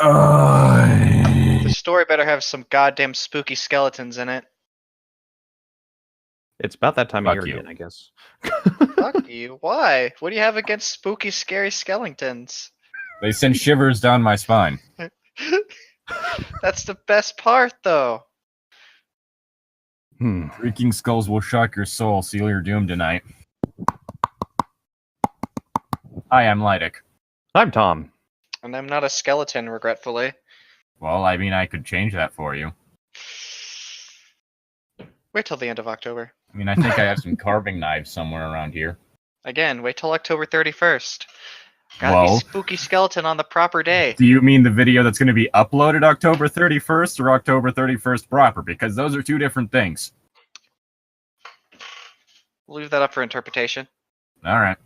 The story better have some goddamn spooky skeletons in it. It's about that time of Fuck year you. again, I guess. Fuck you. Why? What do you have against spooky, scary skeletons? They send shivers down my spine. That's the best part, though. Shrieking skulls will shock your soul, seal your doom tonight. Hi, I'm Llytic. I'm Tom. And I'm not a skeleton, regretfully. Well, I mean, I could change that for you. Wait till the end of October. I mean, I think I have some carving knives somewhere around here. Again, wait till October 31st. Gotta Whoa. be spooky skeleton on the proper day. Do you mean the video that's going to be uploaded October 31st or October 31st proper? Because those are two different things. We'll leave that up for interpretation. Alright.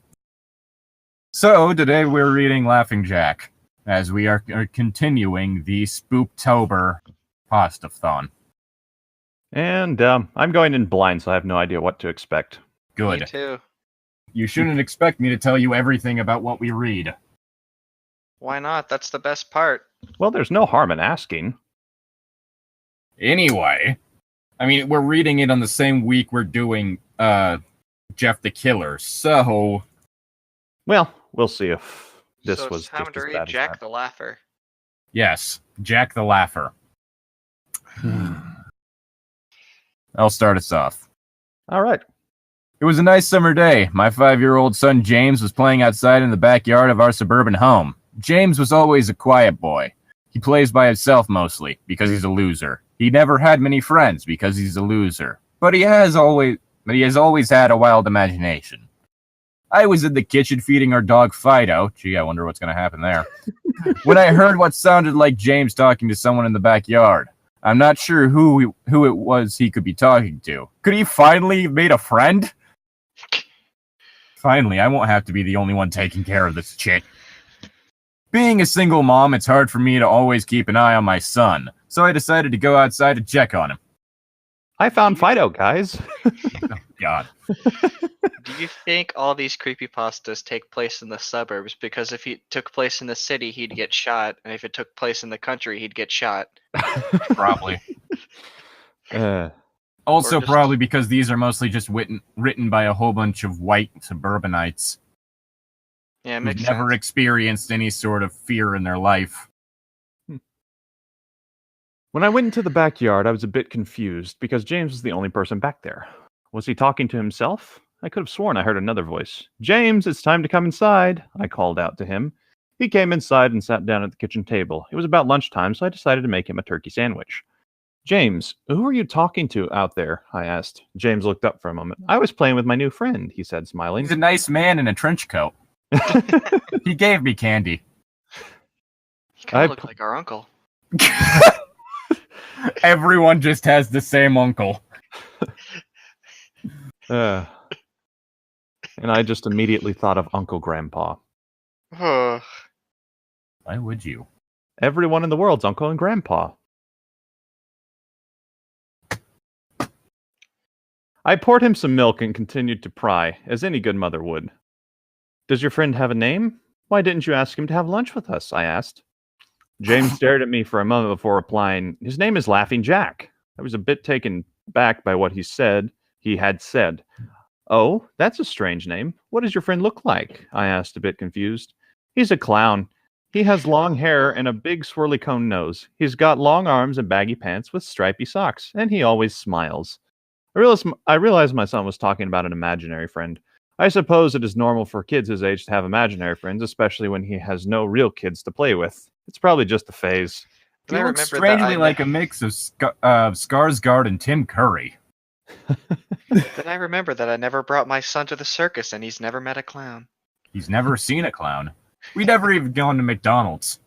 So, today we're reading Laughing Jack, as we are continuing the Spooptober Pastathon. And I'm going in blind, so I have no idea what to expect. Good. Me too. You shouldn't expect me to tell you everything about what we read. Why not? That's the best part. Well, there's no harm in asking. Anyway, I mean, we're reading it on the same week we're doing Jeff the Killer, so... Well, we'll see if this so was it's time just to as read bad Jack as that. the Laugher. Yes, Jack the Laugher. I'll start us off. All right. It was a nice summer day. My 5-year-old son James was playing outside in the backyard of our suburban home. James was always a quiet boy. He plays by himself mostly, because he's a loser. He never had many friends, because he's a loser. But he has always had a wild imagination. I was in the kitchen feeding our dog Fido. Gee, I wonder what's going to happen there. When I heard what sounded like James talking to someone in the backyard. I'm not sure who it was he could be talking to. Could he finally have made a friend? Finally, I won't have to be the only one taking care of this chick. Being a single mom, it's hard for me to always keep an eye on my son, so I decided to go outside to check on him. I found Fido, guys. Oh, God. Do you think all these creepypastas take place in the suburbs? Because if he took place in the city, he'd get shot. And if it took place in the country, he'd get shot. Probably. Uh, Also, Or just- probably because these are mostly just written by a whole bunch of white suburbanites Yeah, it who've makes never sense. experienced any sort of fear in their life. When I went into the backyard, I was a bit confused because James was the only person back there. Was he talking to himself? I could have sworn I heard another voice. James, it's time to come inside, I called out to him. He came inside and sat down at the kitchen table. It was about lunchtime, so I decided to make him a turkey sandwich. James, who are you talking to out there? I asked. James looked up for a moment. I was playing with my new friend, he said, smiling. He's a nice man in a trench coat. He gave me candy. He kind I of looked like our uncle. Everyone just has the same uncle. And I just immediately thought of Uncle Grandpa. Ugh. Why would you? Everyone in the world's Uncle and Grandpa. I poured him some milk and continued to pry, as any good mother would. Does your friend have a name? Why didn't you ask him to have lunch with us? I asked. James stared at me for a moment before replying, his name is Laughing Jack. I was a bit taken back by what he had said. Oh, that's a strange name. What does your friend look like? I asked, a bit confused. He's a clown. He has long hair and a big swirly cone nose. He's got long arms and baggy pants with stripy socks, and he always smiles. I realized my son was talking about an imaginary friend. I suppose it is normal for kids his age to have imaginary friends, especially when he has no real kids to play with. It's probably just a phase. He looks strangely like a mix of Skarsgård and Tim Curry. Then I remember that I never brought my son to the circus and he's never met a clown. He's never seen a clown. We never even gone to McDonald's.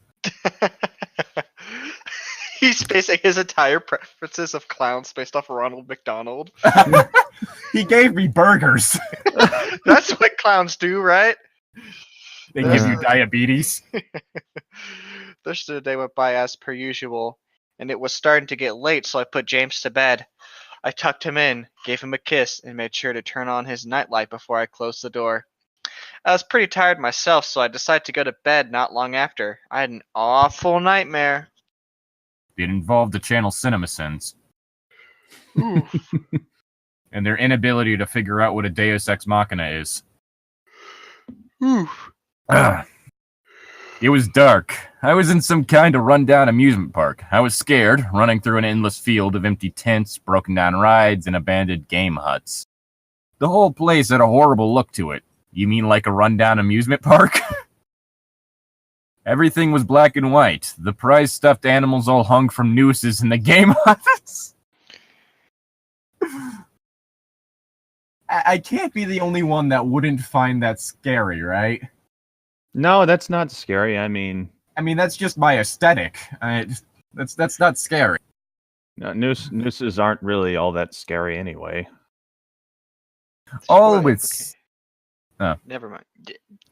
He's basing his entire preferences of clowns based off Ronald McDonald. He gave me burgers. That's what clowns do, right? They give you diabetes. The rest of the day went by as per usual, and it was starting to get late, so I put James to bed. I tucked him in, gave him a kiss, and made sure to turn on his nightlight before I closed the door. I was pretty tired myself, so I decided to go to bed not long after. I had an awful nightmare. It involved the channel CinemaSins Oof. and their inability to figure out what a Deus Ex Machina is. Oof. Ugh. It was dark. I was in some kind of rundown amusement park. I was scared, running through an endless field of empty tents, broken down rides, and abandoned game huts. The whole place had a horrible look to it. You mean like a rundown amusement park? Everything was black and white. The prize stuffed animals all hung from nooses in the game huts. I can't be the only one that wouldn't find that scary, right? No, that's not scary. I mean, that's just my aesthetic. That's not scary. no, nooses aren't really all that scary anyway. Oh, it's Never mind.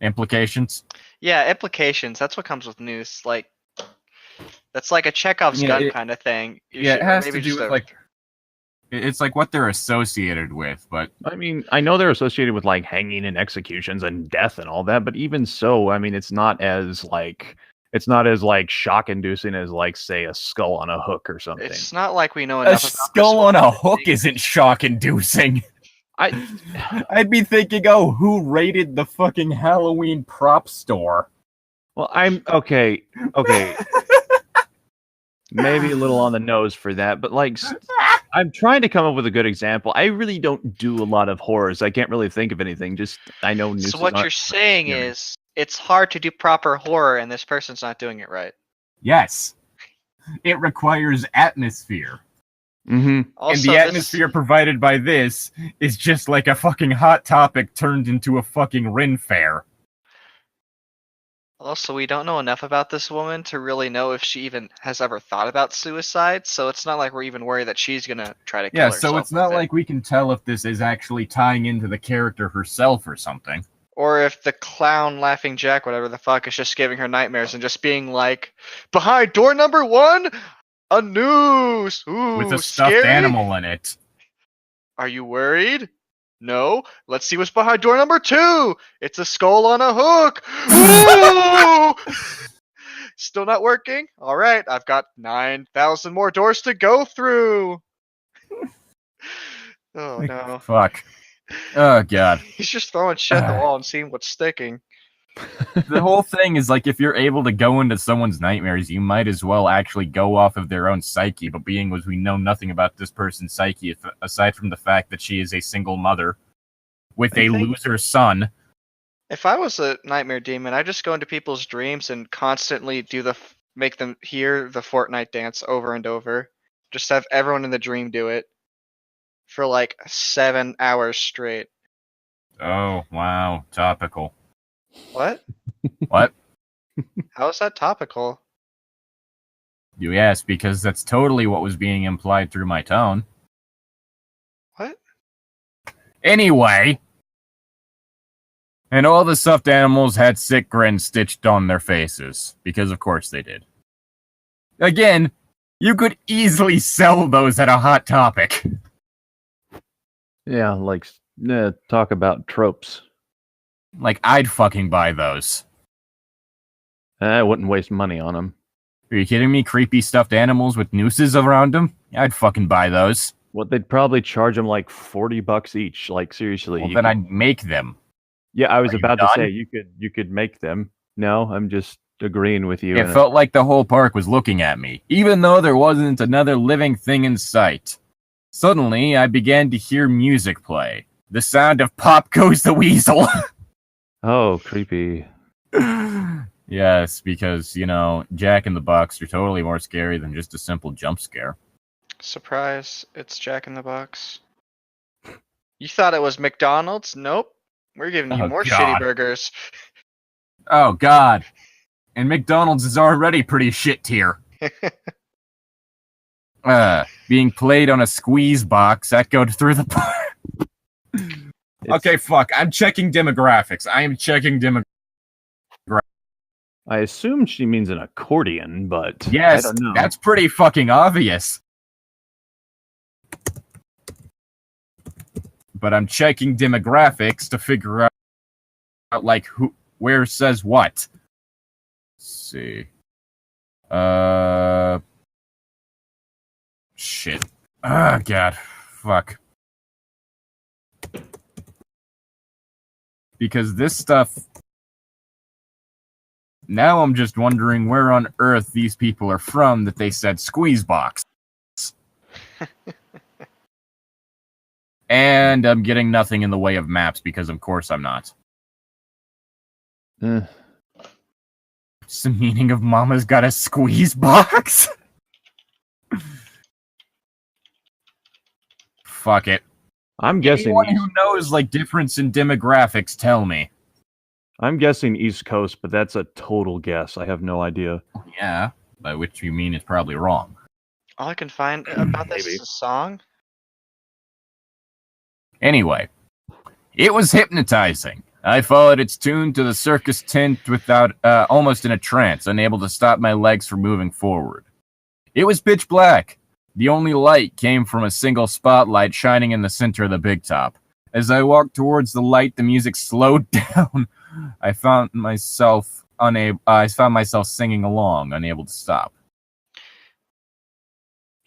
implications. Yeah, implications. That's what comes with noose. Like, that's like a Chekhov's gun kind of thing. It has to do with like. It's like what they're associated with, but I mean, I know they're associated with like hanging and executions and death and all that, but even so, I mean, it's not as shock-inducing as like say a skull on a hook or something. It's not like we know enough a about skull on a hook isn't shock-inducing. I'd be thinking, oh, who raided the fucking Halloween prop store? Well, I'm okay. Maybe a little on the nose for that, but like, I'm trying to come up with a good example. I really don't do a lot of horrors. I can't really think of anything. Just I know. Nooses So what you're saying is it's hard to do proper horror, and this person's not doing it right. Yes, it requires atmosphere. Mm-hmm. Also, and the atmosphere provided by this is just like a fucking Hot Topic turned into a fucking Ren Fair. Also, we don't know enough about this woman to really know if she even has ever thought about suicide, so it's not like we're even worried that she's gonna try to kill herself. Yeah, so it's not like we can tell if this is actually tying into the character herself or something. Or if the clown laughing Jack, whatever the fuck, is just giving her nightmares and just being like, behind door number 1, a noose! Ooh, with a stuffed scary? Animal in it. Are you worried? No. Let's see what's behind door number 2. It's a skull on a hook. Ooh! Still not working? All right, I've got 9,000 more doors to go through. Oh no. Fuck. Oh god. He's just throwing shit at the wall and seeing what's sticking. The whole thing is like if you're able to go into someone's nightmares, you might as well actually go off of their own psyche. But being as we know nothing about this person's psyche, aside from the fact that she is a single mother with a loser son. If I was a nightmare demon, I'd just go into people's dreams and constantly make them hear the Fortnite dance over and over. Just have everyone in the dream do it for like 7 hours straight. Oh, wow. Topical. What? What? How is that topical? Yes, because that's totally what was being implied through my tone. What? Anyway. And all the stuffed animals had sick grins stitched on their faces. Because of course they did. Again, you could easily sell those at a Hot Topic. Yeah, like, talk about tropes. Like, I'd fucking buy those. I wouldn't waste money on them. Are you kidding me? Creepy stuffed animals with nooses around them? I'd fucking buy those. Well, they'd probably charge them like $40 each. Like, seriously. Well, then I'd make them. Yeah, I was about to say, you could make them. No, I'm just agreeing with you. It felt like the whole park was looking at me, even though there wasn't another living thing in sight. Suddenly, I began to hear music play. The sound of Pop Goes the Weasel. Oh, creepy. Yes, because, you know, Jack in the Box are totally more scary than just a simple jump scare. Surprise, it's Jack in the Box. You thought it was McDonald's? Nope. We're giving you more shitty burgers. Oh, God. And McDonald's is already pretty shit tier. Being played on a squeeze box, that goes through the park. Okay, fuck. I'm checking demographics. I am checking demographics. I assume she means an accordion, but yes, I don't know. That's pretty fucking obvious. But I'm checking demographics to figure out like where says what. Let's see. Shit. Ah, God. Fuck. Because this stuff... Now I'm just wondering where on earth these people are from that they said squeeze box. And I'm getting nothing in the way of maps because of course I'm not. What's the meaning of Mama's got a squeeze box? Fuck it. I'm guessing. Anyone who knows like difference in demographics, tell me. I'm guessing East Coast, but that's a total guess. I have no idea. Yeah, by which you mean it's probably wrong. All I can find about this is a song. Anyway, it was hypnotizing. I followed its tune to the circus tent without, almost in a trance, unable to stop my legs from moving forward. It was pitch black. The only light came from a single spotlight shining in the center of the big top. As I walked towards the light, the music slowed down. I found myself singing along, unable to stop.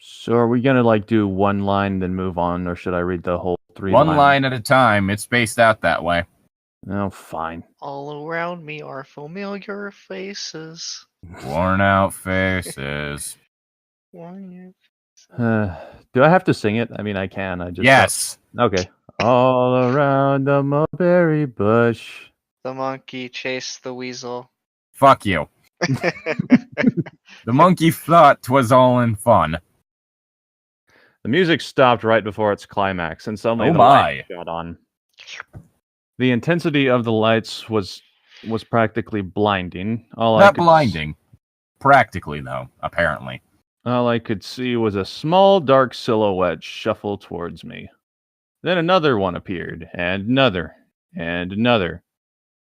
So are we gonna like do one line then move on, or should I read the whole 3 One lines? line at a time. It's spaced out that way. Oh, fine. All around me are familiar faces. Worn out faces. Do I have to sing it? I mean, I can. I just Yes. Okay. All around the mulberry bush. The monkey chased the weasel. Fuck you. The monkey thought 'twas all in fun. The music stopped right before its climax, and suddenly Oh the my. light shot on. The intensity of the lights was practically blinding. Not blinding. Practically, though, apparently. All I could see was a small, dark silhouette shuffle towards me. Then another one appeared, and another, and another.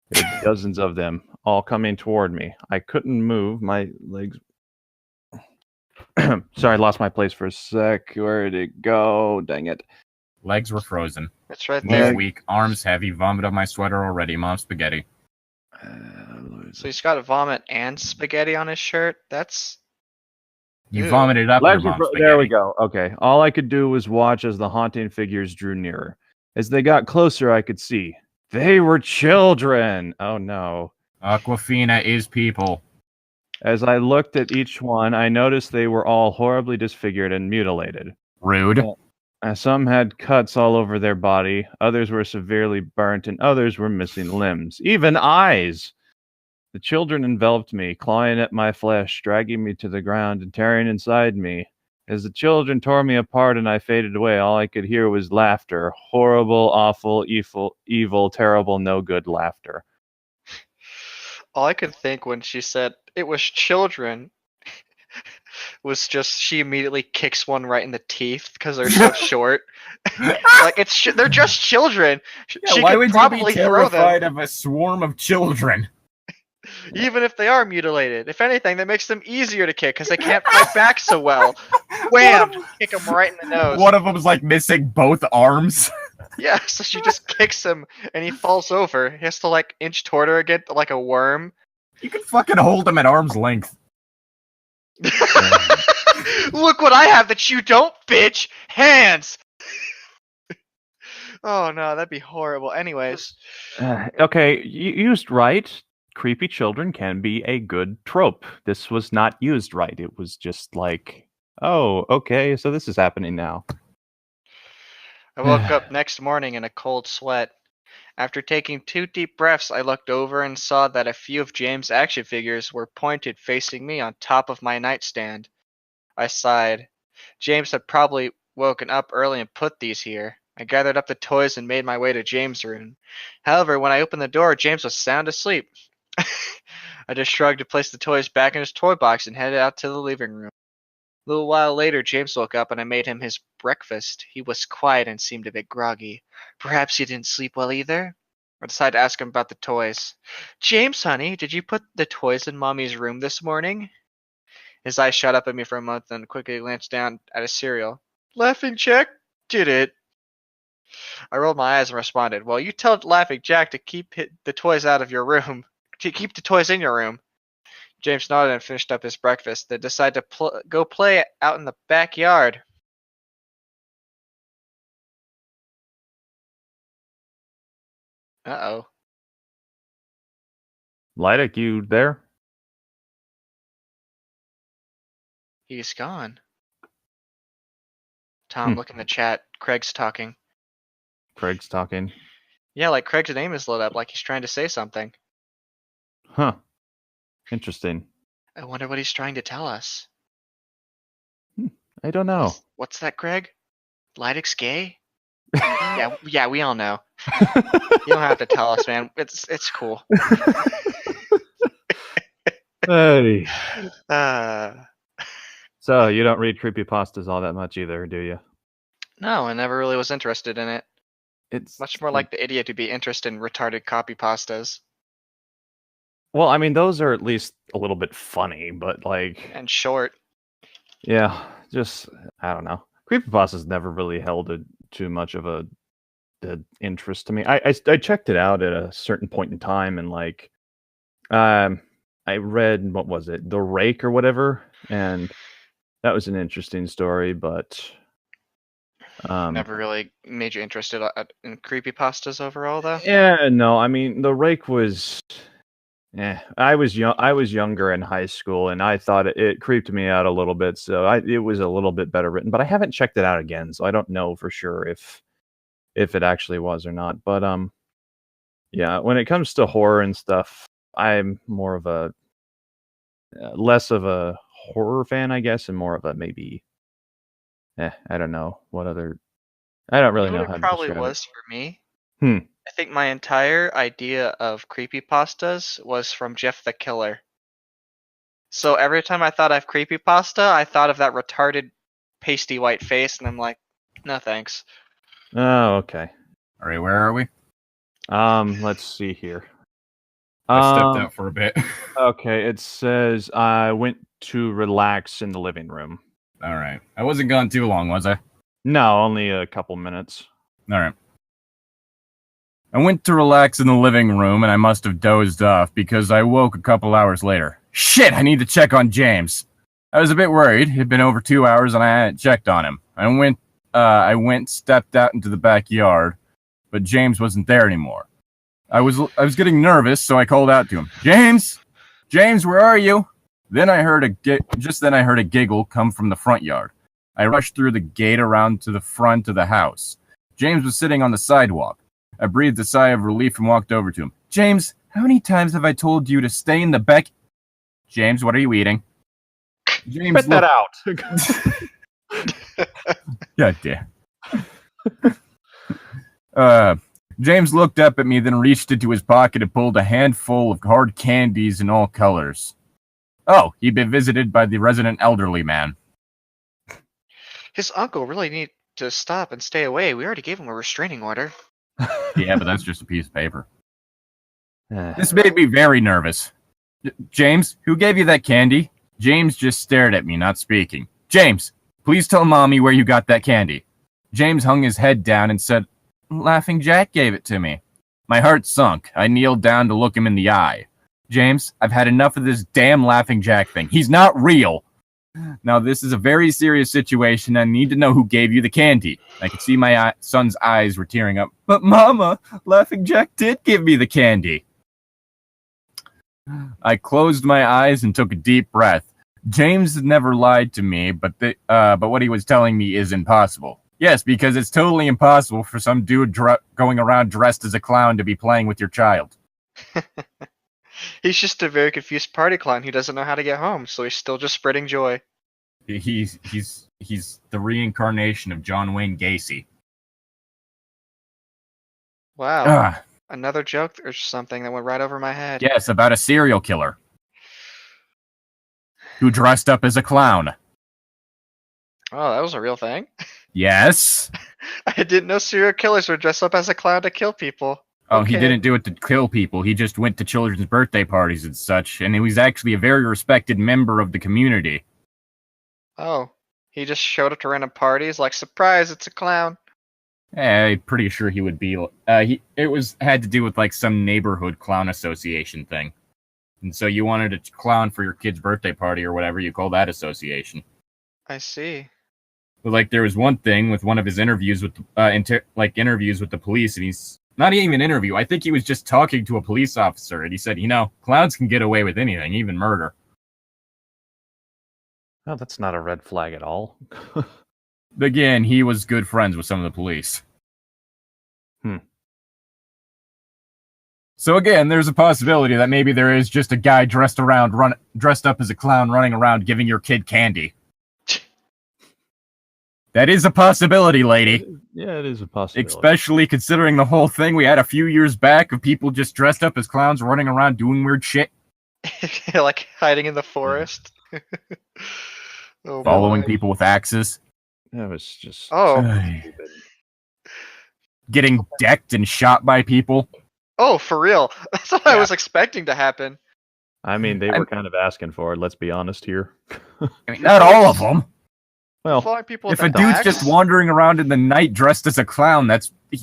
There were dozens of them, all coming toward me. I couldn't move. My legs... Sorry, I lost my place for a sec. Where did it go? Dang it. Legs were frozen. It's right Knees there. weak, arms heavy, vomit on my sweater already, mom spaghetti. So he's got a vomit and spaghetti on his shirt. That's... You Ew. vomited up your Legs were mom's spaghetti. there we go. Okay. All I could do was watch as the haunting figures drew nearer. As they got closer, I could see. They were children! Oh no. Aquafina is people. As I looked at each one, I noticed they were all horribly disfigured and mutilated. Rude. Some had cuts all over their body, others were severely burnt, and others were missing limbs, even eyes. The children enveloped me, clawing at my flesh, dragging me to the ground and tearing inside me. As the children tore me apart and I faded away, all I could hear was laughter. Horrible, awful, evil, terrible, no good laughter. All I could think when she said it was children was just she immediately kicks one right in the teeth because they're so short. Like they're just children. Yeah, She why could would you probably be throw them, terrified of a swarm of children? even if they are mutilated. If anything, that makes them easier to kick because they can't fight back so well. Wham! Kick them right in the nose. One of them's like missing both arms. Yeah, so she just kicks him and he falls over. He has to like inch toward her again like a worm. You can fucking hold him at arm's length. Look what I have that you don't, bitch! Hands! Oh no, that'd be horrible. Anyways. Okay, used right, creepy children can be a good trope. This was not used right. It was just like, oh, okay, so this is happening now. I woke up next morning in a cold sweat. After taking 2 deep breaths, I looked over and saw that a few of James' action figures were pointed facing me on top of my nightstand. I sighed. James had probably woken up early and put these here. I gathered up the toys and made my way to James' room. However, when I opened the door, James was sound asleep. I just shrugged to place the toys back in his toy box and headed out to the living room. A little while later, James woke up and I made him his breakfast. He was quiet and seemed a bit groggy. Perhaps he didn't sleep well either? I decided to ask him about the toys. James, honey, did you put the toys in Mommy's room this morning? His eyes shot up at me for a moment, then quickly glanced down at his cereal. Laughing check? Did it? I rolled my eyes and responded, "Well, you tell Laughing Jack to keep the toys out of your room. To keep the toys in your room." James nodded and finished up his breakfast, then decided to go play out in the backyard. Uh-oh. Llytic, you there? He's gone. Tom, look in the chat. Craig's talking. Craig's talking. Yeah, like Craig's name is lit up, like he's trying to say something. Huh. Interesting. I wonder what he's trying to tell us. I don't know. What's that, Craig? Llytic's gay? yeah, we all know. You don't have to tell us, man. It's cool. Hey. So you don't read creepypastas all that much either, do you? No, I never really was interested in it. It's much more like the idiot to be interested in retarded copy pastas. Well, I mean, those are at least a little bit funny, but like... And short. Yeah, just, I don't know. Creepypasta's never really held too much of a interest to me. I checked it out at a certain point in time, and like, I read, what was it, The Rake or whatever, and that was an interesting story, but... Never really made you interested in creepypastas overall, though? Yeah, no, I mean, The Rake was... I was younger in high school, and I thought it creeped me out a little bit, so it was a little bit better written, but I haven't checked it out again, so I don't know for sure if it actually was or not. But yeah, when it comes to horror and stuff, I'm more of a less of a horror fan, I guess, and more of a maybe. I don't know what other. I don't really know how to describe it. Probably was for me. I think my entire idea of creepypastas was from Jeff the Killer. So every time I thought of creepypasta, I thought of that retarded pasty white face, and I'm like, no thanks. Oh, okay. All right, where are we? Let's see here. I stepped out for a bit. Okay, it says I went to relax in the living room. All right. I wasn't gone too long, was I? No, only a couple minutes. All right. I went to relax in the living room, and I must have dozed off because I woke a couple hours later. Shit, I need to check on James. I was a bit worried. It had been over 2 hours, and I hadn't checked on him. I stepped out into the backyard, but James wasn't there anymore. I was getting nervous, so I called out to him. James! James, where are you? Then I heard a giggle come from the front yard. I rushed through the gate around to the front of the house. James was sitting on the sidewalk. I breathed a sigh of relief and walked over to him. James, how many times have I told you to stay in the back? James, what are you eating? James, spit that out. God damn. James looked up at me, then reached into his pocket and pulled a handful of hard candies in all colors. Oh, he'd been visited by the resident elderly man. His uncle really need to stop and stay away. We already gave him a restraining order. Yeah, but that's just a piece of paper. This made me very nervous. James, who gave you that candy? James just stared at me, not speaking. James, please tell Mommy where you got that candy. James hung his head down and said, Laughing Jack gave it to me. My heart sunk. I kneeled down to look him in the eye. James, I've had enough of this damn Laughing Jack thing. He's not real. Now, this is a very serious situation. I need to know who gave you the candy. I could see my son's eyes were tearing up. But Mama, Laughing Jack did give me the candy. I closed my eyes and took a deep breath. James had never lied to me, but what he was telling me is impossible. Yes, because it's totally impossible for some dude going around dressed as a clown to be playing with your child. He's just a very confused party clown who doesn't know how to get home, so he's still just spreading joy. He's the reincarnation of John Wayne Gacy. Wow. Another joke or something that went right over my head. Yes, about a serial killer who dressed up as a clown. Oh, that was a real thing? Yes. I didn't know serial killers would dress up as a clown to kill people. Oh, okay. He didn't do it to kill people. He just went to children's birthday parties and such, and he was actually a very respected member of the community. Oh, he just showed up to random parties like, surprise, it's a clown. I'm pretty sure he would be. Had to do with like some neighborhood clown association thing, and so you wanted a clown for your kid's birthday party or whatever you call that association. I see. But like there was one thing with one of his interviews with interviews with the police, and he's not even an interview. I think he was just talking to a police officer, and he said, clowns can get away with anything, even murder. Oh, that's not a red flag at all. Again, he was good friends with some of the police. So again, there's a possibility that maybe there is just a guy dressed up as a clown running around giving your kid candy. That is a possibility, lady. Yeah, it is a possibility. Especially considering the whole thing we had a few years back of people just dressed up as clowns running around doing weird shit. Like hiding in the forest. Following people with axes. That was just stupid. Getting decked and shot by people. Oh, for real? That's what I was expecting to happen. I mean, they were kind of asking for it, let's be honest here. Not all of them. Well, if a dude's just wandering around in the night dressed as a clown,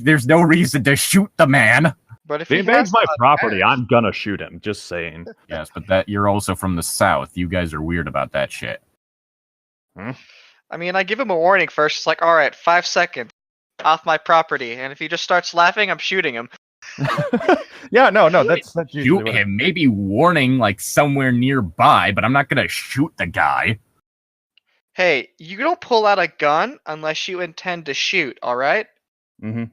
there's no reason to shoot the man. But if he invades my property, I'm gonna shoot him. Just saying. Yes, but you're also from the South. You guys are weird about that shit. I mean, I give him a warning first. It's like, all right, 5 seconds off my property, and if he just starts laughing, I'm shooting him. Yeah, no, that's shoot him. Maybe warning like somewhere nearby, but I'm not gonna shoot the guy. Hey, you don't pull out a gun unless you intend to shoot. All right? Mm-hmm.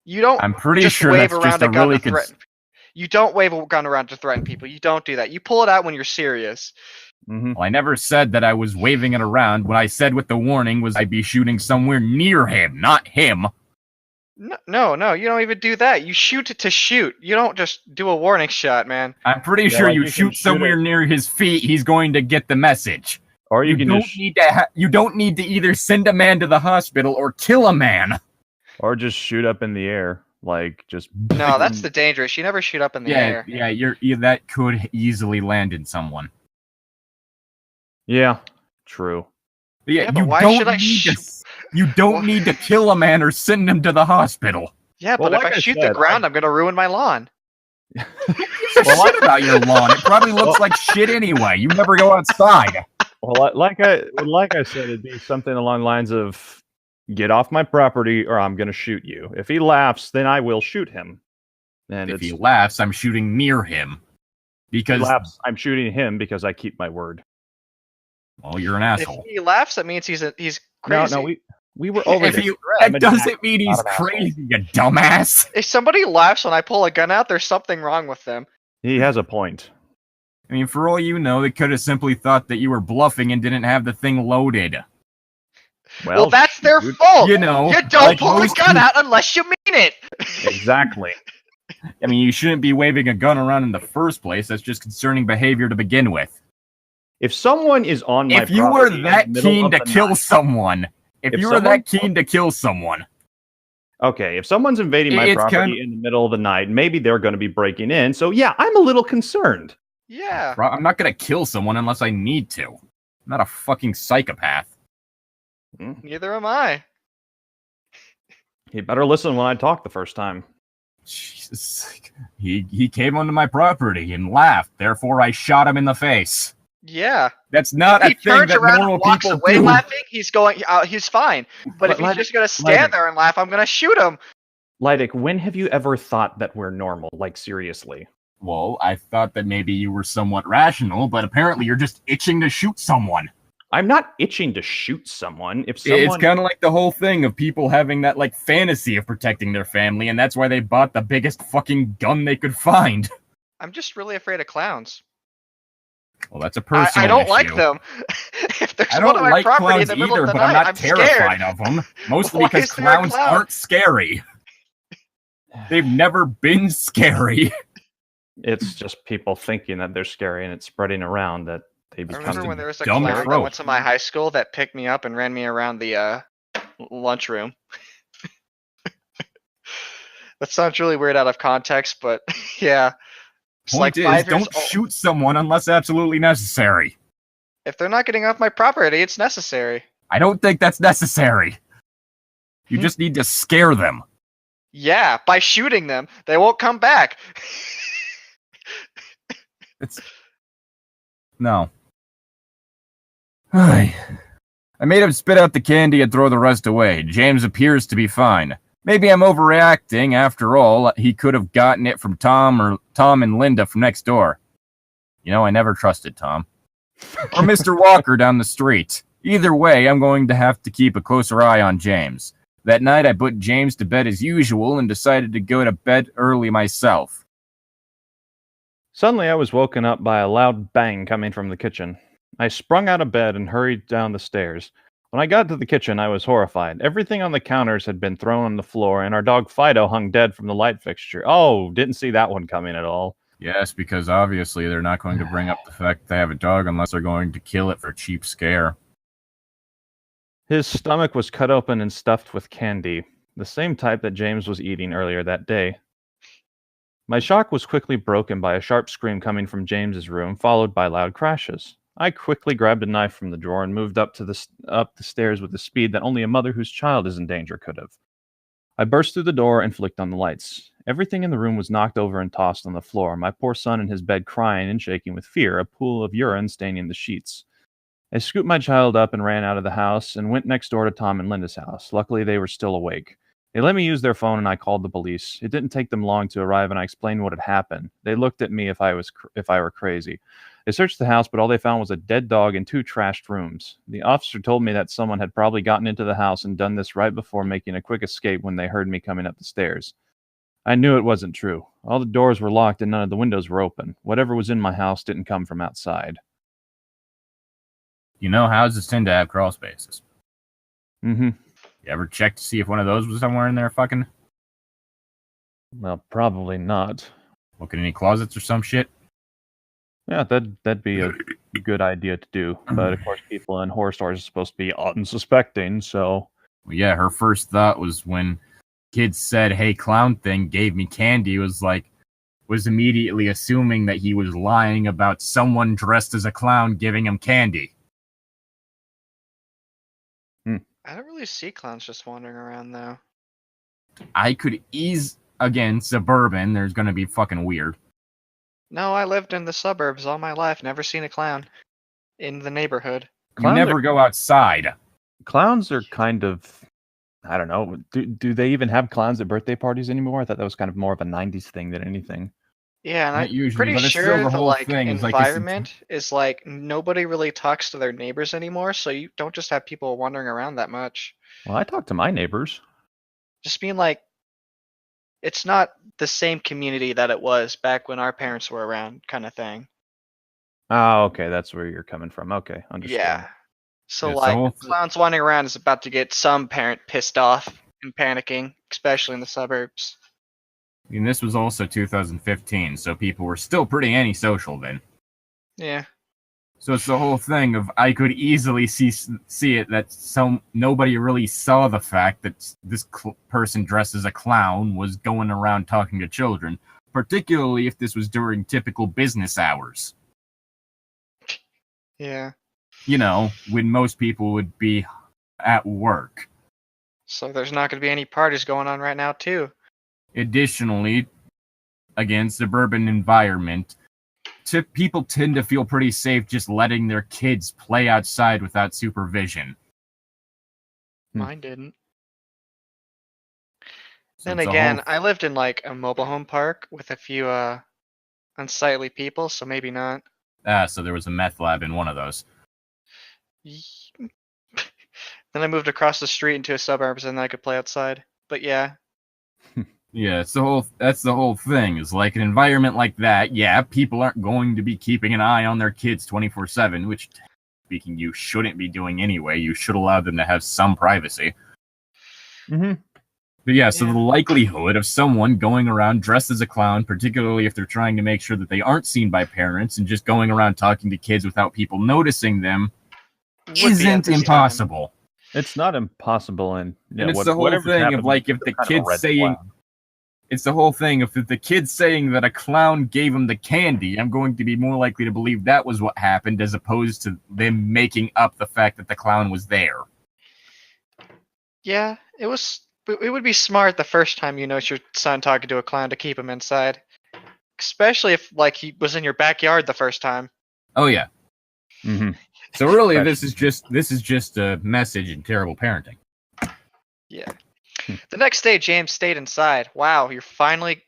You don't. I'm pretty sure that's just a really good. You don't wave a gun around to threaten people. You don't do that. You pull it out when you're serious. Mm-hmm. Well, I never said that I was waving it around. What I said with the warning was I'd be shooting somewhere near him, not him. No, you don't even do that. You shoot to shoot. You don't just do a warning shot, man. I'm pretty sure you shoot somewhere near his feet, he's going to get the message. Or you don't need to either send a man to the hospital or kill a man. Or just shoot up in the air. Like, just... No, that's the dangerous. You never shoot up in the air. Yeah, that could easily land in someone. Yeah, true. Yeah, but why should I shoot? You don't need to kill a man or send him to the hospital. Yeah, but if I shoot the ground, I'm going to ruin my lawn. What about your lawn? It probably looks like shit anyway. You never go outside. Well, like I said, it'd be something along the lines of, get off my property or I'm going to shoot you. If he laughs, then I will shoot him. And if he laughs, I'm shooting near him. Because I'm shooting him because I keep my word. Well, you're an asshole. If he laughs, that means he's crazy. No, we were over this. That doesn't mean he's crazy, you dumbass. If somebody laughs when I pull a gun out, there's something wrong with them. He has a point. I mean, for all you know, they could have simply thought that you were bluffing and didn't have the thing loaded. Well, that's their fault. You know, you don't pull the gun out unless you mean it. Exactly. I mean, you shouldn't be waving a gun around in the first place. That's just concerning behavior to begin with. If someone is on my property, if you were that keen to kill someone, okay, if someone's invading my property in the middle of the night, maybe they're going to be breaking in. So yeah, I'm a little concerned. Yeah. I'm not going to kill someone unless I need to. I'm not a fucking psychopath. Neither am I. He better listen when I talk the first time. Jesus. He came onto my property and laughed. Therefore, I shot him in the face. Yeah. That's not a thing that normal people do. Laughing, he's fine. But if he's just going to stand there and laugh, I'm going to shoot him. Llytic, when have you ever thought that we're normal? Like, seriously? Well, I thought that maybe you were somewhat rational, but apparently you're just itching to shoot someone. I'm not itching to shoot someone. It's kind of like the whole thing of people having that like fantasy of protecting their family, and that's why they bought the biggest fucking gun they could find. I'm just really afraid of clowns. Well, that's a personal issue. I don't like them. If there's I don't like clowns either, but I'm not terrified of them. Mostly because clowns aren't scary. They've never been scary. It's just people thinking that they're scary, and it's spreading around that they become. I remember when there was a clown that went to my high school that picked me up and ran me around the lunchroom. That sounds really weird out of context, but yeah. Point is, don't shoot someone unless absolutely necessary. If they're not getting off my property, it's necessary. I don't think that's necessary. You just need to scare them. Yeah, by shooting them. They won't come back. No. I made him spit out the candy and throw the rest away. James appears to be fine. Maybe I'm overreacting. After all, he could have gotten it from Tom and Linda from next door. You know, I never trusted Tom. Or Mr. Walker down the street. Either way, I'm going to have to keep a closer eye on James. That night, I put James to bed as usual and decided to go to bed early myself. Suddenly, I was woken up by a loud bang coming from the kitchen. I sprung out of bed and hurried down the stairs. When I got to the kitchen, I was horrified. Everything on the counters had been thrown on the floor, and our dog Fido hung dead from the light fixture. Oh, didn't see that one coming at all. Yes, because obviously they're not going to bring up the fact that they have a dog unless they're going to kill it for cheap scare. His stomach was cut open and stuffed with candy, the same type that James was eating earlier that day. My shock was quickly broken by a sharp scream coming from James's room, followed by loud crashes. I quickly grabbed a knife from the drawer and moved up the stairs with the speed that only a mother whose child is in danger could have. I burst through the door and flicked on the lights. Everything in the room was knocked over and tossed on the floor, my poor son in his bed crying and shaking with fear, a pool of urine staining the sheets. I scooped my child up and ran out of the house and went next door to Tom and Linda's house. Luckily, they were still awake. They let me use their phone and I called the police. It didn't take them long to arrive and I explained what had happened. They looked at me if I were crazy. They searched the house, but all they found was a dead dog and 2 trashed rooms. The officer told me that someone had probably gotten into the house and done this right before making a quick escape when they heard me coming up the stairs. I knew it wasn't true. All the doors were locked and none of the windows were open. Whatever was in my house didn't come from outside. You know, houses tend to have crawl spaces. Mm-hmm. You ever check to see if one of those was somewhere in there fucking? Well, probably not. Look at any closets or some shit? Yeah, that'd be a good idea to do. But of course, people in horror stories are supposed to be unsuspecting, so... Well, yeah, her first thought was when kids said, "Hey, clown thing gave me candy," was immediately assuming that he was lying about someone dressed as a clown giving him candy. I don't really see clowns just wandering around, though. I could again, suburban, there's gonna be fucking weird. No, I lived in the suburbs all my life, never seen a clown in the neighborhood. You never go outside. Clowns are kind of... I don't know. Do they even have clowns at birthday parties anymore? I thought that was kind of more of a 90s thing than anything. Yeah, and Not I'm usually, pretty but it's sure still the the whole thing. It's environment is like nobody really talks to their neighbors anymore, so you don't just have people wandering around that much. Well, I talk to my neighbors. Just being like, it's not the same community that it was back when our parents were around, kind of thing. Oh, okay, that's where you're coming from. Okay, understand. Yeah. So It's like, all- clowns wandering around is about to get some parent pissed off and panicking, especially in the suburbs. I mean, this was also 2015, so people were still pretty antisocial then. Yeah. So it's the whole thing of I could easily see it that nobody really saw the fact that this person dressed as a clown was going around talking to children, particularly if this was during typical business hours. Yeah. You know, when most people would be at work. So there's not going to be any parties going on right now, too. Additionally, again, suburban environment, people tend to feel pretty safe just letting their kids play outside without supervision. Mine didn't. So Then it's a again, whole- I lived in like a mobile home park with a few unsightly people, so maybe not. so there was a meth lab in one of those. Then I moved across the street into a suburbs and then I could play outside. But yeah. Yeah, that's the whole thing. Is like an environment like that, yeah, people aren't going to be keeping an eye on their kids 24/7, which, speaking, you shouldn't be doing anyway. You should allow them to have some privacy. Mm-hmm. But yeah, so the likelihood of someone going around dressed as a clown, particularly if they're trying to make sure that they aren't seen by parents and just going around talking to kids without people noticing them, Would be at isn't this time. impossible. It's not impossible, and And it's the whole thing of like if the kid's saying... It's the whole thing. If the kid's saying that a clown gave him the candy, I'm going to be more likely to believe that was what happened as opposed to them making up the fact that the clown was there. Yeah, It would be smart the first time you notice your son talking to a clown to keep him inside, especially if like he was in your backyard the first time. Oh yeah. Mm-hmm. So really, Fresh. this is just a message in terrible parenting. Yeah. The next day, James stayed inside. Wow, you're finally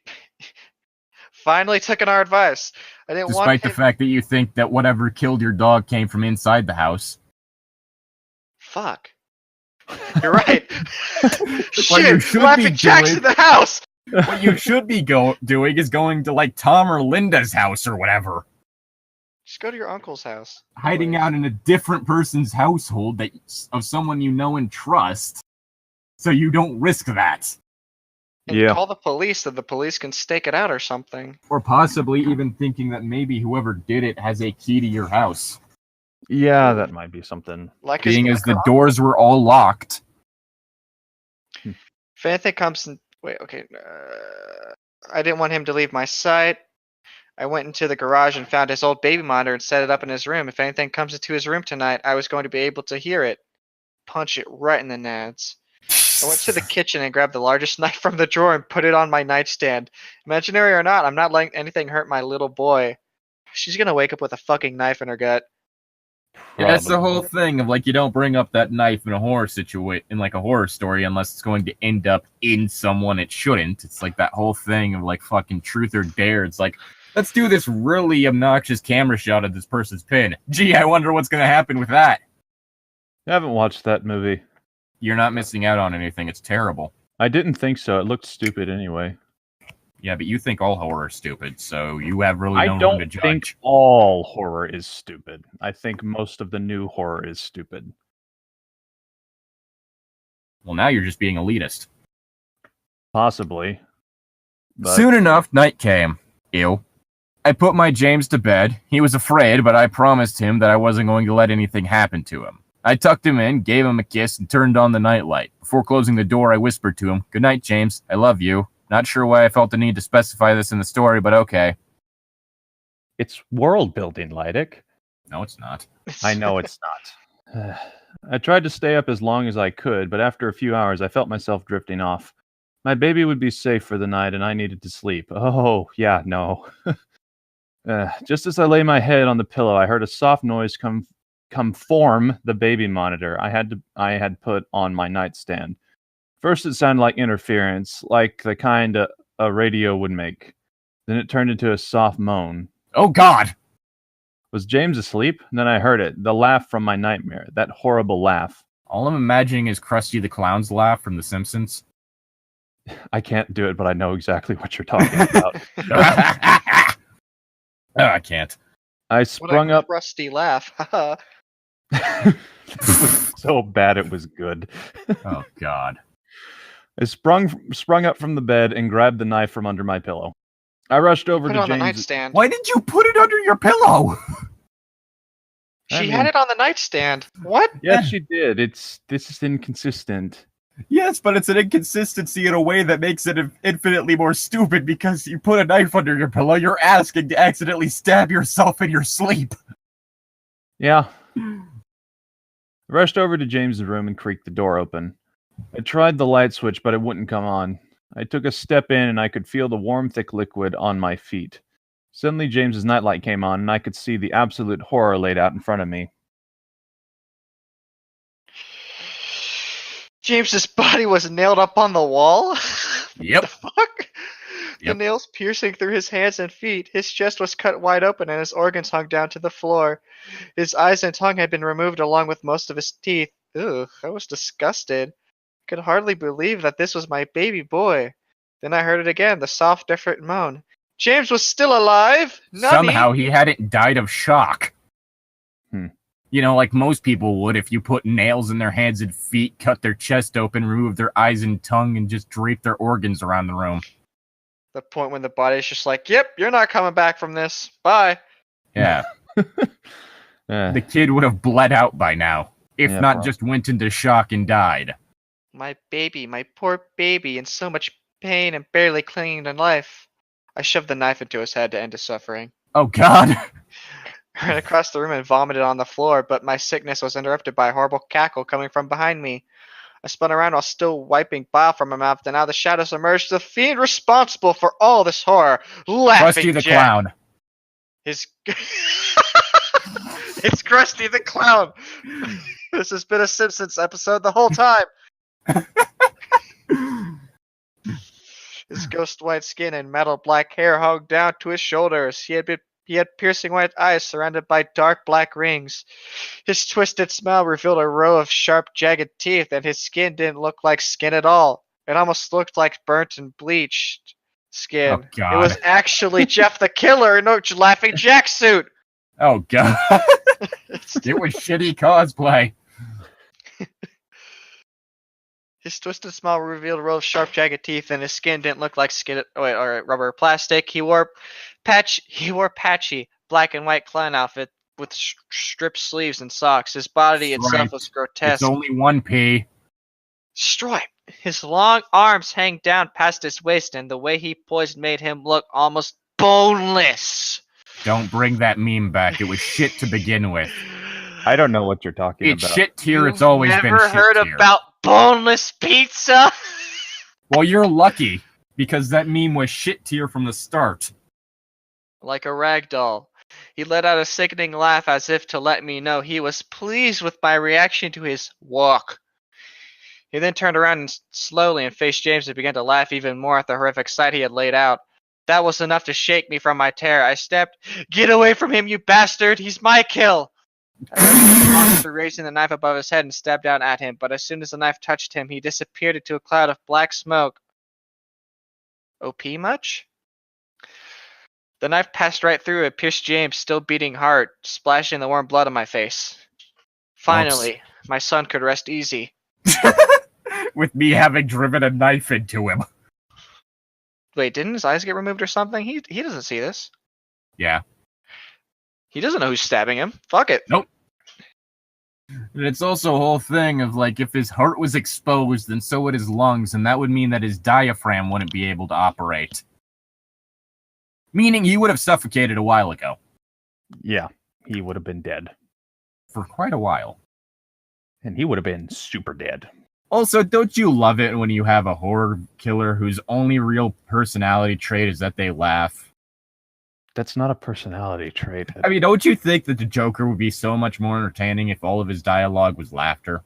taking our advice. I didn't want Despite the him. fact that you think that whatever killed your dog came from inside the house. Fuck. You're right. What you Shit, should laughing be jacks doing- in the house. What you should be doing is going to like Tom or Linda's house or whatever. Just go to your uncle's house. Hiding out in a different person's household of someone you know and trust, so you don't risk that. And Yeah. call the police so the police can stake it out or something. Or possibly even thinking that maybe whoever did it has a key to your house. Yeah, that might be something. Like his Being as the uncle. doors were all locked. If anything comes in, wait, okay. I didn't want him to leave my sight. I went into the garage and found his old baby monitor and set it up in his room. If anything comes into his room tonight, I was going to be able to hear it. Punch it right in the nads. I went to the kitchen and grabbed the largest knife from the drawer and put it on my nightstand. Imaginary or not, I'm not letting anything hurt my little boy. She's gonna wake up with a fucking knife in her gut. Yeah, that's the Probably. whole thing of like you don't bring up that knife in a horror in like a horror story unless it's going to end up in someone it shouldn't. It's like that whole thing of like fucking truth or dare. It's like, let's do this really obnoxious camera shot of this person's pin. Gee, I wonder what's gonna happen with that. I haven't watched that movie. You're not missing out on anything. It's terrible. I didn't think so. It looked stupid anyway. Yeah, but you think all horror is stupid, so you have really I no room don't to judge. think all horror is stupid. I think most of the new horror is stupid. Well, now you're just being elitist. Possibly. But Soon enough, night came. Ew. I put my James to bed. He was afraid, but I promised him that I wasn't going to let anything happen to him. I tucked him in, gave him a kiss, and turned on the nightlight. Before closing the door, I whispered to him, "Good night, James. I love you." Not sure why I felt the need to specify this in the story, but okay. it's world building, Llytic. No, it's not. I know it's not. I tried to stay up as long as I could, but after a few hours, I felt myself drifting off. My baby would be safe for the night, and I needed to sleep. Oh, yeah, no. Just as I lay my head on the pillow, I heard a soft noise come from the baby monitor I had put on my nightstand. First, it sounded like interference, like the kind a radio would make. Then it turned into a soft moan. Oh, God! Was James asleep? And then I heard it, the laugh from my nightmare, that horrible laugh. All I'm imagining is Krusty the Clown's laugh from The Simpsons. I can't do it, but I know exactly what you're talking about. Oh, I can't. I What sprung a up rusty laugh. Haha. so bad it was good. Oh, God. I sprung up from the bed and grabbed the knife from under my pillow. I rushed over Put to it on the James. nightstand. Why did you put it under your pillow? She had it on the nightstand. What? Yes, she did. This is inconsistent. Yes, but it's an inconsistency in a way that makes it infinitely more stupid because you put a knife under your pillow, you're asking to accidentally stab yourself in your sleep. Yeah. I rushed over to James's room and creaked the door open. I tried the light switch, but it wouldn't come on. I took a step in and I could feel the warm, thick liquid on my feet. Suddenly, James's nightlight came on and I could see the absolute horror laid out in front of me. James's body was nailed up on the wall? Yep. What the fuck? The Yep. nails piercing through his hands and feet. His chest was cut wide open and his organs hung down to the floor. His eyes and tongue had been removed along with most of his teeth. Ugh, I was disgusted. I could hardly believe that this was my baby boy. Then I heard it again, the soft, different moan. James was still alive! Nani? Somehow he hadn't died of shock. Hmm. You know, like most people would if you put nails in their hands and feet, cut their chest open, remove their eyes and tongue, and just drape their organs around the room. The point when the body's just like, yep, you're not coming back from this. Bye. Yeah. Eh, The kid would have bled out by now, if Yeah, not probably. just went into shock and died. My baby, my poor baby, in so much pain and barely clinging to life. I shoved the knife into his head to end his suffering. Oh, God. I ran across the room and vomited on the floor, but my sickness was interrupted by a horrible cackle coming from behind me. I spun around while still wiping bile from my mouth, and out of the shadows emerged the fiend responsible for all this horror, Laughing Krusty the Jack. Clown. His It's Krusty the Clown. This has been a Simpsons episode the whole time. His ghost white skin and metal black hair hung down to his shoulders. He had piercing white eyes surrounded by dark black rings. His twisted smile revealed a row of sharp, jagged teeth, and his skin didn't look like skin at all. It almost looked like burnt and bleached skin. Oh, God. It was actually Jeff the Killer in a Laughing Jack suit. Oh, God. It was shitty cosplay. His twisted smile revealed a row of sharp, jagged teeth, and his skin didn't look like skin or rubber or plastic. He wore patchy black and white clown outfit with stripped sleeves and socks. His body itself was grotesque. It's only 1p. Stripe. His long arms hang down past his waist, and the way he poised made him look almost boneless. Don't bring that meme back. It was shit to begin with. I don't know what you're talking It's about. shit tier. It's always been shit Never heard tier. about boneless pizza? Well, you're lucky, because that meme was shit tier from the start. Like a rag doll. He let out a sickening laugh as if to let me know he was pleased with my reaction to his walk. He then turned around slowly and faced James and began to laugh even more at the horrific sight he had laid out. That was enough to shake me from my terror. I stepped, "Get away from him, you bastard! He's my kill!" I rushed the monster, raising the knife above his head and stabbed down at him, but as soon as the knife touched him, he disappeared into a cloud of black smoke. OP much? The knife passed right through and pierced James' still beating heart, splashing the warm blood on my face. Finally, my son could rest easy. With me having driven a knife into him. Wait, didn't his eyes get removed or something? He doesn't see this. Yeah. He doesn't know who's stabbing him. Fuck it. Nope. And it's also a whole thing of, like, if his heart was exposed, then so would his lungs, and that would mean that his diaphragm wouldn't be able to operate. Meaning he would have suffocated a while ago. Yeah, he would have been dead. For quite a while. And he would have been super dead. Also, don't you love it when you have a horror killer whose only real personality trait is that they laugh? That's not a personality trait. I mean, don't you think that the Joker would be so much more entertaining if all of his dialogue was laughter?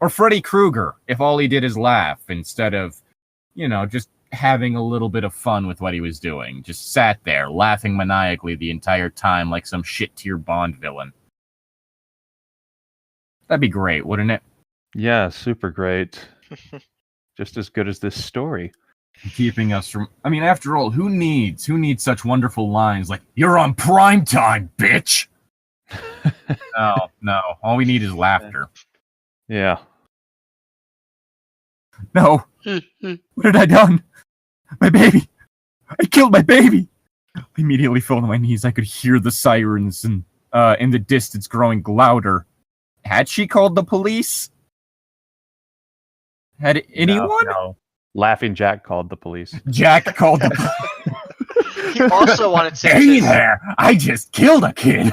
Or Freddy Krueger, if all he did is laugh instead of, just having a little bit of fun with what he was doing. Just sat there, laughing maniacally the entire time like some shit-tier Bond villain. That'd be great, wouldn't it? Yeah, super great. Just as good as this story. Keeping us from... I mean, after all, who needs such wonderful lines like, "You're on prime time, bitch!" No. All we need is laughter. Yeah. No. What had I done? My baby! I killed my baby! I immediately fell on my knees. I could hear the sirens and in the distance growing louder. Had she called the police? Had anyone? No. Laughing Jack called the police. Jack called the police. He also wanted to Hey there! I just killed a kid!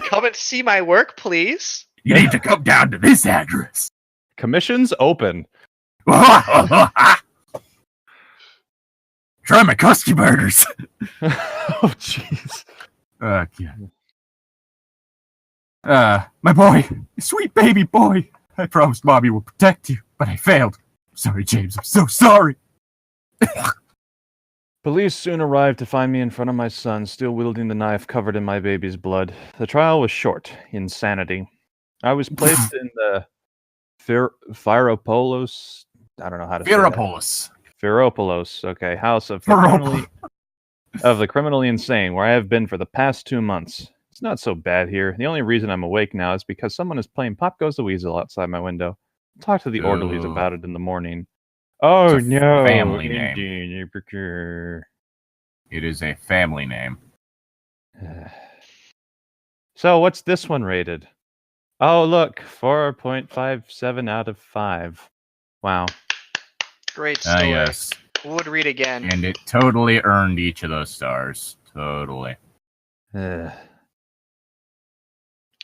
come and see my work, please. You need to come down to this address. Commissions open. Try my Krusty burgers. Oh, jeez. My boy, sweet baby boy. I promised Mommy will protect you, but I failed. Sorry, James. I'm so sorry. Police soon arrived to find me in front of my son, still wielding the knife covered in my baby's blood. The trial was short. Insanity. I was placed in the Phyropolos. I don't know how to say that. Phyropolos. Okay, house of the criminally insane, where I have been for the past 2 months. It's not so bad here. The only reason I'm awake now is because someone is playing Pop Goes the Weasel outside my window. I'll talk to the orderlies about it in the morning. Oh, It's a no. family name. It is a family name. So, what's this one rated? Oh, look. 4.57 out of 5. Wow. Great story. Yes. Would read again. And it totally earned each of those stars. Totally.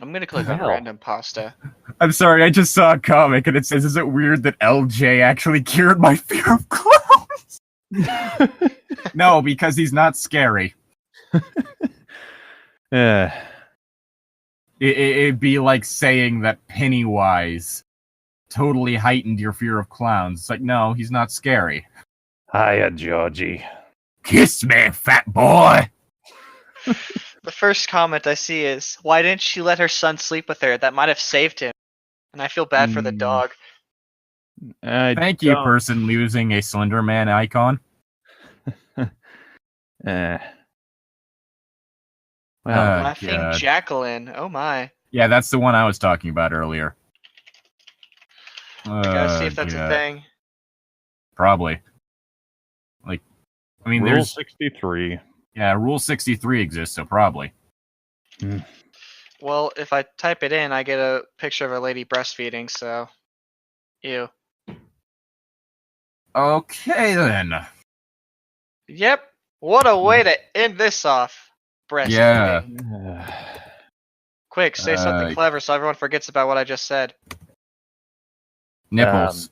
I'm gonna click on Hell. random pasta. I'm sorry, I just saw a comic and it says, "Is it weird that LJ actually cured my fear of clowns?" No, because he's not scary. It'd be like saying that Pennywise totally heightened your fear of clowns. It's like, no, he's not scary. Hiya, Georgie. Kiss me, fat boy. The first comment I see is, why didn't she let her son sleep with her? That might have saved him. And I feel bad for the dog. Thank you, person using a Slender Man icon. Well, Laughing God. Jacqueline. Oh my. Yeah, that's the one I was talking about earlier. I gotta see if that's a thing. Probably. Like, I mean, Rule there's 63. Yeah, Rule 63 exists, so probably. Well, if I type it in, I get a picture of a lady breastfeeding, so... Ew. Okay, then. Yep. What a way to end this off. Breastfeeding. Yeah. Quick, say something clever so everyone forgets about what I just said. Nipples.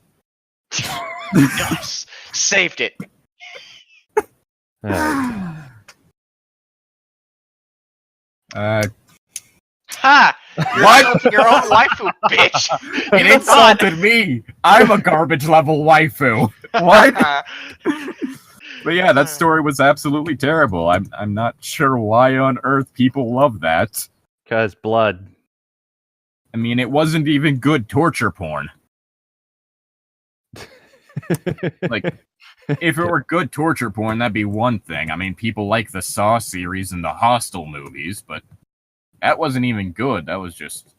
Yes. Saved it. Ha! You're What? insulting your own waifu, bitch! It insulted me! I'm a garbage level waifu. What? But yeah, that story was absolutely terrible. I'm not sure why on earth people love that. 'Cause blood. I mean, it wasn't even good torture porn. Like, if it were good torture porn, that'd be one thing. I mean, people like the Saw series and the Hostel movies, but that wasn't even good. That was just...